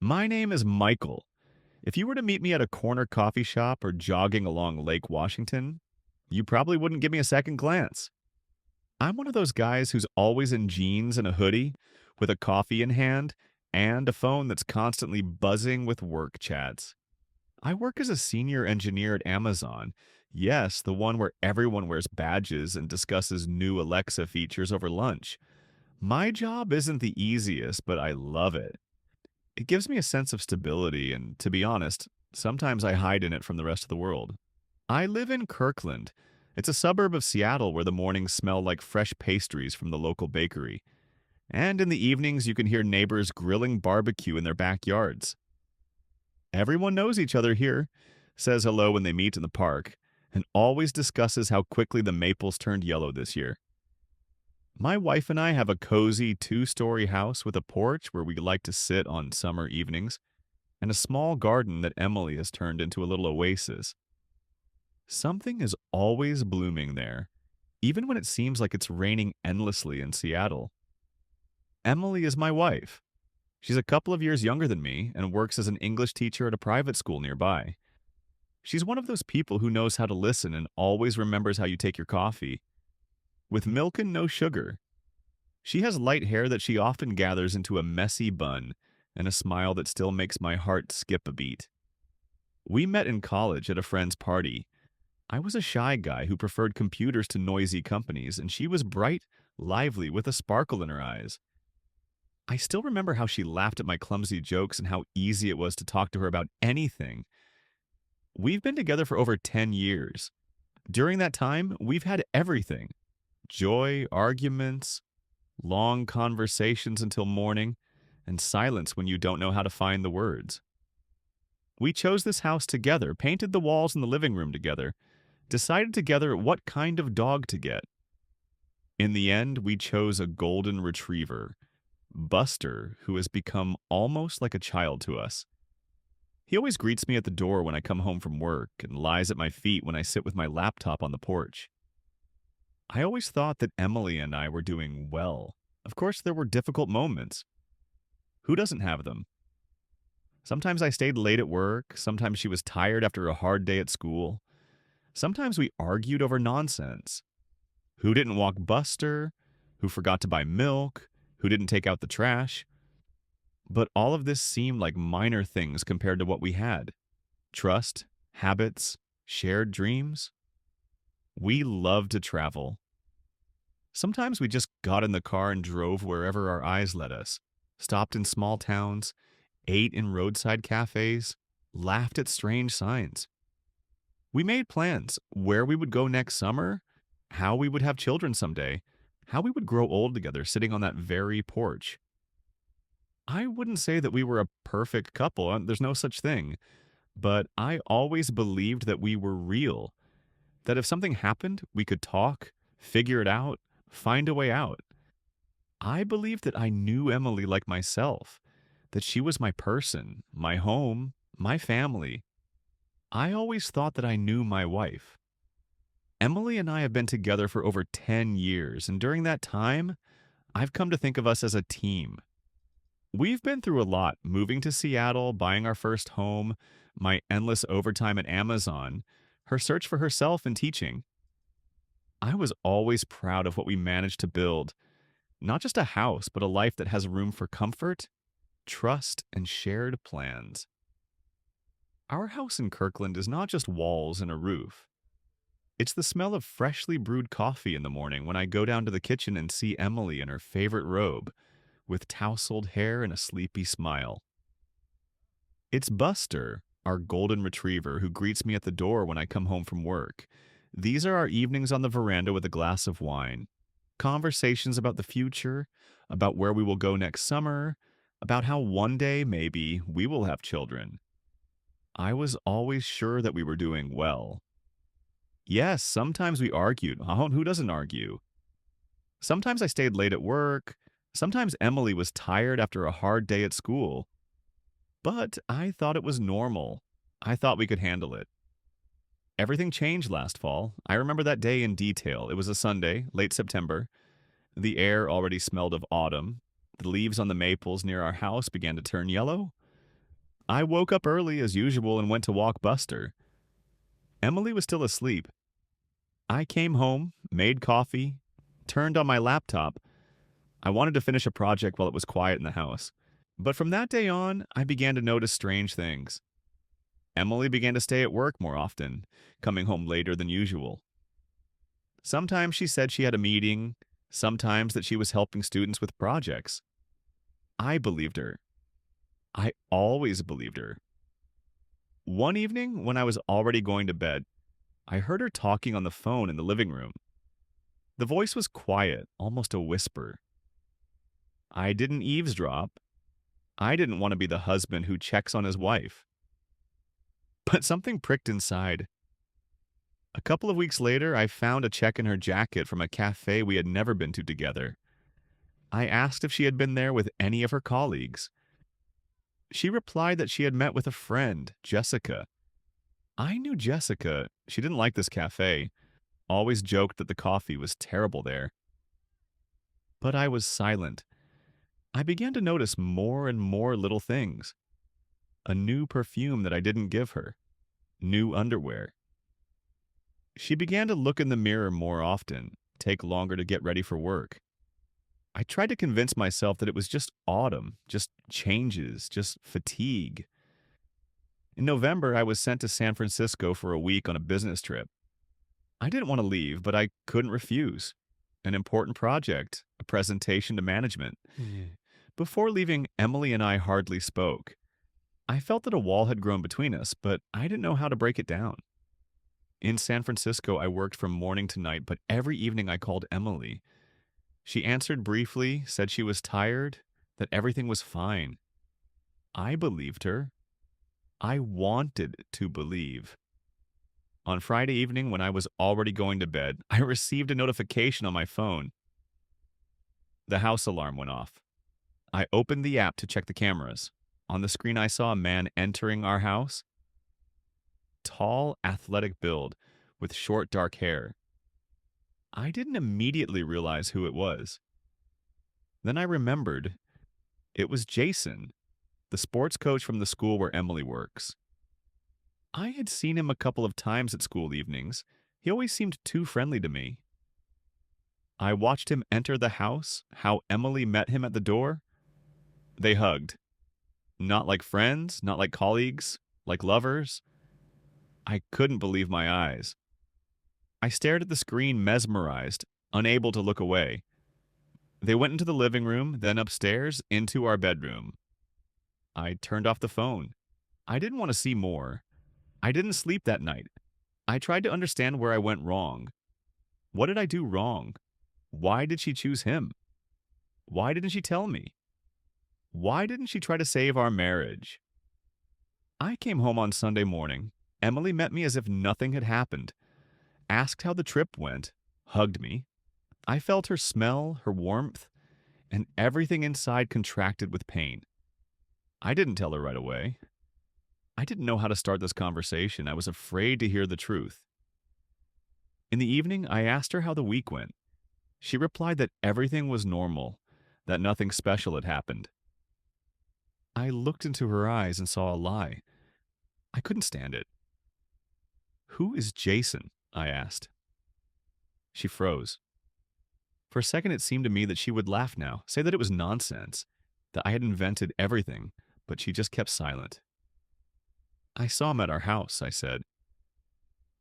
My name is Michael. If you were to meet me at a corner coffee shop or jogging along Lake Washington, you probably wouldn't give me a second glance. I'm one of those guys who's always in jeans and a hoodie, with a coffee in hand, and a phone that's constantly buzzing with work chats. I work as a senior engineer at Amazon. Yes, the one where everyone wears badges and discusses new Alexa features over lunch. My job isn't the easiest, but I love it. It gives me a sense of stability, and to be honest, sometimes I hide in it from the rest of the world. I live in Kirkland. It's a suburb of Seattle where the mornings smell like fresh pastries from the local bakery. And in the evenings, you can hear neighbors grilling barbecue in their backyards. Everyone knows each other here, says hello when they meet in the park, and always discusses how quickly the maples turned yellow this year. My wife and I have a cozy two-story house with a porch where we like to sit on summer evenings, and a small garden that Emily has turned into a little oasis. Something is always blooming there, even when it seems like it's raining endlessly in Seattle. Emily is my wife. She's a couple of years younger than me and works as an English teacher at a private school nearby. She's one of those people who knows how to listen and always remembers how you take your coffee, with milk and no sugar. She has light hair that she often gathers into a messy bun and a smile that still makes my heart skip a beat. We met in college at a friend's party. I was a shy guy who preferred computers to noisy companies, and she was bright, lively, with a sparkle in her eyes. I still remember how she laughed at my clumsy jokes and how easy it was to talk to her about anything. We've been together for over 10 years. During that time, we've had everything: joy, arguments, long conversations until morning, and silence when you don't know how to find the words. We chose this house together, painted the walls in the living room together, decided together what kind of dog to get. In the end, we chose a golden retriever, Buster, who has become almost like a child to us. He always greets me at the door when I come home from work and lies at my feet when I sit with my laptop on the porch. I always thought that Emily and I were doing well. Of course, there were difficult moments. Who doesn't have them? Sometimes I stayed late at work, sometimes she was tired after a hard day at school. Sometimes we argued over nonsense. Who didn't walk Buster? Who forgot to buy milk? Who didn't take out the trash? But all of this seemed like minor things compared to what we had: trust, habits, shared dreams. We love to travel. Sometimes we just got in the car and drove wherever our eyes led us, stopped in small towns, ate in roadside cafes, laughed at strange signs. We made plans: where we would go next summer, how we would have children someday, how we would grow old together sitting on that very porch. I wouldn't say that we were a perfect couple, there's no such thing, but I always believed that we were real, that if something happened, we could talk, figure it out, find a way out. I believed that I knew Emily like myself, that she was my person, my home, my family. I always thought that I knew my wife. Emily and I have been together for over 10 years, and during that time, I've come to think of us as a team. We've been through a lot: moving to Seattle, buying our first home, my endless overtime at Amazon, her search for herself and teaching. I was always proud of what we managed to build: not just a house, but a life that has room for comfort, trust, and shared plans. Our house in Kirkland is not just walls and a roof. It's the smell of freshly brewed coffee in the morning when I go down to the kitchen and see Emily in her favorite robe, with tousled hair and a sleepy smile. It's Buster, our golden retriever, who greets me at the door when I come home from work. These are our evenings on the veranda with a glass of wine. Conversations about the future, about where we will go next summer, about how one day, maybe, we will have children. I was always sure that we were doing well. Yes, sometimes we argued. Oh, who doesn't argue? Sometimes I stayed late at work. Sometimes Emily was tired after a hard day at school. But I thought it was normal. I thought we could handle it. Everything changed last fall. I remember that day in detail. It was a Sunday, late September. The air already smelled of autumn. The leaves on the maples near our house began to turn yellow. I woke up early as usual and went to walk Buster. Emily was still asleep. I came home, made coffee, turned on my laptop. I wanted to finish a project while it was quiet in the house. But from that day on, I began to notice strange things. Emily began to stay at work more often, coming home later than usual. Sometimes she said she had a meeting, sometimes that she was helping students with projects. I believed her. I always believed her. One evening, when I was already going to bed, I heard her talking on the phone in the living room. The voice was quiet, almost a whisper. I didn't eavesdrop. I didn't want to be the husband who checks on his wife. But something pricked inside. A couple of weeks later, I found a check in her jacket from a cafe we had never been to together. I asked if she had been there with any of her colleagues. She replied that she had met with a friend, Jessica. I knew Jessica. She didn't like this cafe, always joked that the coffee was terrible there. But I was silent. I began to notice more and more little things. A new perfume that I didn't give her. New underwear. She began to look in the mirror more often, take longer to get ready for work. I tried to convince myself that it was just autumn, just changes, just fatigue. In November, I was sent to San Francisco for a week on a business trip. I didn't want to leave, but I couldn't refuse. An important project, a presentation to management. Before leaving, Emily and I hardly spoke. I felt that a wall had grown between us, but I didn't know how to break it down. In San Francisco, I worked from morning to night, but every evening I called Emily. She answered briefly, said she was tired, that everything was fine. I believed her. I wanted to believe. On Friday evening, when I was already going to bed, I received a notification on my phone. The house alarm went off. I opened the app to check the cameras. On the screen, I saw a man entering our house. Tall, athletic build, with short, dark hair. I didn't immediately realize who it was. Then I remembered. It was Jason, the sports coach from the school where Emily works. I had seen him a couple of times at school evenings. He always seemed too friendly to me. I watched him enter the house, how Emily met him at the door. They hugged. Not like friends, not like colleagues, like lovers. I couldn't believe my eyes. I stared at the screen mesmerized, unable to look away. They went into the living room, then upstairs, into our bedroom. I turned off the phone. I didn't want to see more. I didn't sleep that night. I tried to understand where I went wrong. What did I do wrong? Why did she choose him? Why didn't she tell me? Why didn't she try to save our marriage? I came home on Sunday morning. Emily met me as if nothing had happened, asked how the trip went, hugged me. I felt her smell, her warmth, and everything inside contracted with pain. I didn't tell her right away. I didn't know how to start this conversation. I was afraid to hear the truth. In the evening, I asked her how the week went. She replied that everything was normal, that nothing special had happened. I looked into her eyes and saw a lie. I couldn't stand it. "Who is Jason?" I asked. She froze. For a second, it seemed to me that she would laugh now, say that it was nonsense, that I had invented everything, but she just kept silent. "I saw him at our house," I said.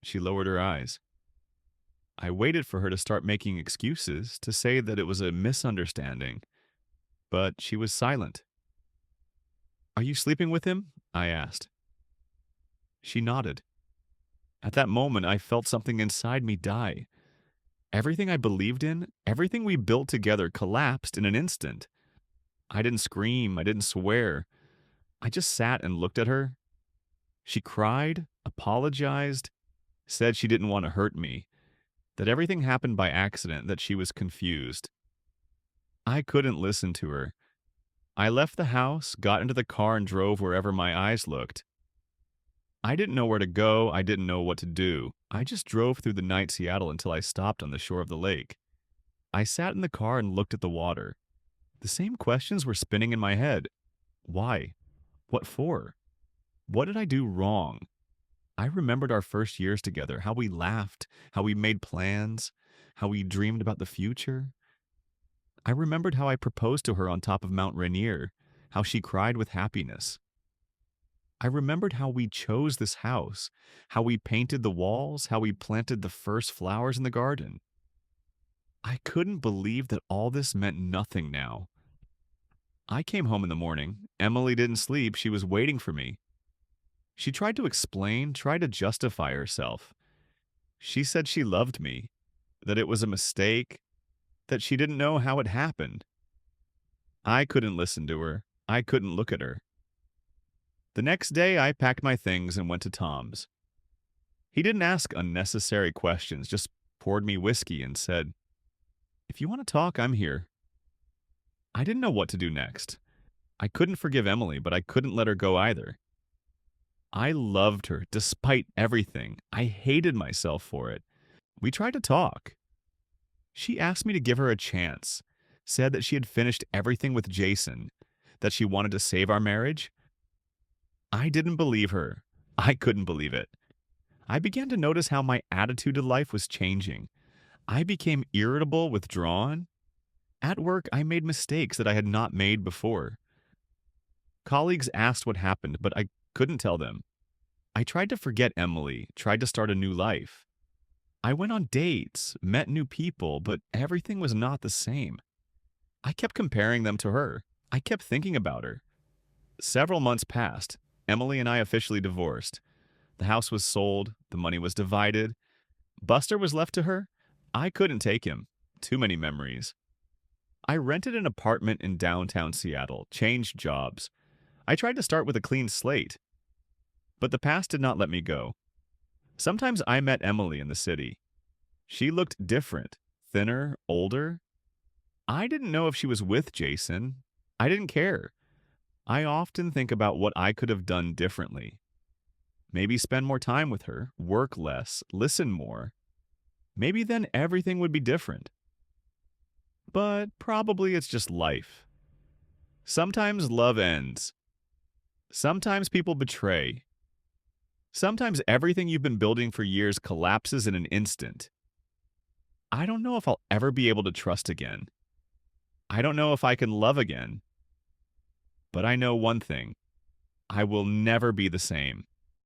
She lowered her eyes. I waited for her to start making excuses, to say that it was a misunderstanding, but she was silent. "Are you sleeping with him?" I asked. She nodded. At that moment, I felt something inside me die. Everything I believed in, everything we built together collapsed in an instant. I didn't scream, I didn't swear. I just sat and looked at her. She cried, apologized, said she didn't want to hurt me, that everything happened by accident, that she was confused. I couldn't listen to her. I left the house, got into the car, and drove wherever my eyes looked. I didn't know where to go, I didn't know what to do. I just drove through the night Seattle until I stopped on the shore of the lake. I sat in the car and looked at the water. The same questions were spinning in my head. Why? What for? What did I do wrong? I remembered our first years together, how we laughed, how we made plans, how we dreamed about the future. I remembered how I proposed to her on top of Mount Rainier, how she cried with happiness. I remembered how we chose this house, how we painted the walls, how we planted the first flowers in the garden. I couldn't believe that all this meant nothing now. I came home in the morning. Emily didn't sleep. She was waiting for me. She tried to explain, tried to justify herself. She said she loved me, that it was a mistake, that she didn't know how it happened. I couldn't listen to her. I couldn't look at her. The next day, I packed my things and went to Tom's. He didn't ask unnecessary questions, just poured me whiskey and said, "If you want to talk, I'm here." I didn't know what to do next. I couldn't forgive Emily, but I couldn't let her go either. I loved her despite everything. I hated myself for it. We tried to talk. She asked me to give her a chance, said that she had finished everything with Jason, that she wanted to save our marriage. I didn't believe her. I couldn't believe it. I began to notice how my attitude to life was changing. I became irritable, withdrawn. At work, I made mistakes that I had not made before. Colleagues asked what happened, but I couldn't tell them. I tried to forget Emily, tried to start a new life. I went on dates, met new people, but everything was not the same. I kept comparing them to her. I kept thinking about her. Several months passed. Emily and I officially divorced. The house was sold, the money was divided. Buster was left to her. I couldn't take him. Too many memories. I rented an apartment in downtown Seattle, changed jobs. I tried to start with a clean slate. But the past did not let me go. Sometimes I met Emily in the city. She looked different, thinner, older. I didn't know if she was with Jason. I didn't care. I often think about what I could have done differently. Maybe spend more time with her, work less, listen more. Maybe then everything would be different. But probably it's just life. Sometimes love ends. Sometimes people betray. Sometimes everything you've been building for years collapses in an instant. I don't know if I'll ever be able to trust again. I don't know if I can love again. But I know one thing. I will never be the same.